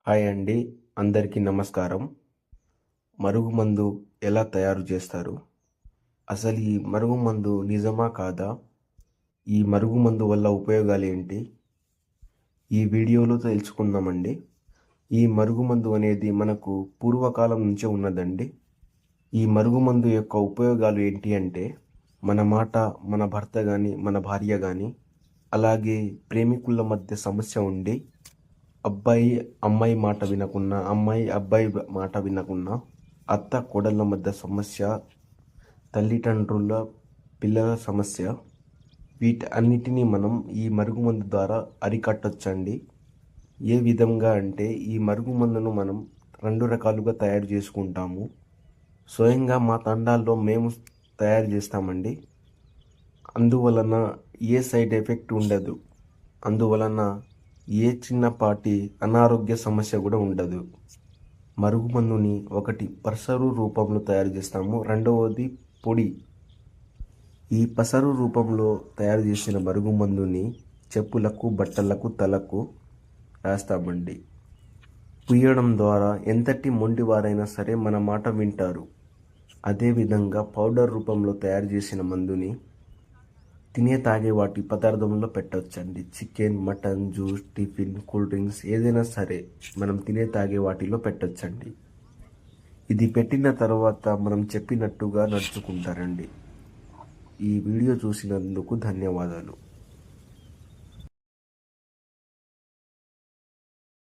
Hi అండి, అందరికీ నమస్కారం. మరుగుమందు ఎలా తయారు చేస్తారు? అసలు ఈ మరుగుమందు నిజమా కాదా? ఈ మరుగుమందు వల్ల ఉపయోగాలు ఏంటి? ఈ వీడియోలో తెలుసుకుందామండి. ఈ మరుగుమందు అనేది మనకు పూర్వకాలం నుంచే ఉన్నదండి. ఈ మరుగుమందు యొక్క ఉపయోగాలు ఏంటి అంటే, మన మాట మన భర్త కానీ మన భార్య కానీ అలాగే ప్రేమికుల మధ్య సమస్య ఉండి అబ్బాయి అమ్మాయి మాట వినకున్నా, అమ్మాయి అబ్బాయి మాట వినకున్నా, అత్త కోడళ్ళ మధ్య సమస్య, తల్లిదండ్రుల పిల్లల సమస్య, వీటన్నిటినీ మనం ఈ మరుగుమందు ద్వారా అరికట్టొచ్చండి. ఏ విధంగా అంటే, ఈ మరుగుమందును మనం 2 రకాలుగా తయారు చేసుకుంటాము. స్వయంగా మా తండాల్లో మేము తయారు చేస్తామండి. అందువలన ఏ సైడ్ ఎఫెక్ట్ ఉండదు. అందువలన ఏ చిన్నపాటి అనారోగ్య సమస్య కూడా ఉండదు. మరుగుమందుని ఒకటి పసరు రూపంలో తయారు చేస్తాము, రెండవది పొడి. ఈ పసరు రూపంలో తయారు చేసిన మరుగుమందుని చెప్పులకు, బట్టలకు, తలకు రాస్తామండి. పుయ్యడం ద్వారా ఎంతటి మొండివారైనా సరే మన మాట వింటారు. అదేవిధంగా పౌడర్ రూపంలో తయారు చేసిన మందుని తినే తాగే వాటి పదార్థంలో పెట్టవచ్చండి. Chicken, mutton, juice, tiffin, cool drinks ఏదైనా సరే మనం తినే తాగే వాటిలో పెట్టవచ్చండి. ఇది పెట్టిన తర్వాత మనం చెప్పినట్టుగా నడుచుకుంటారండి. ఈ వీడియో చూసినందుకు ధన్యవాదాలు.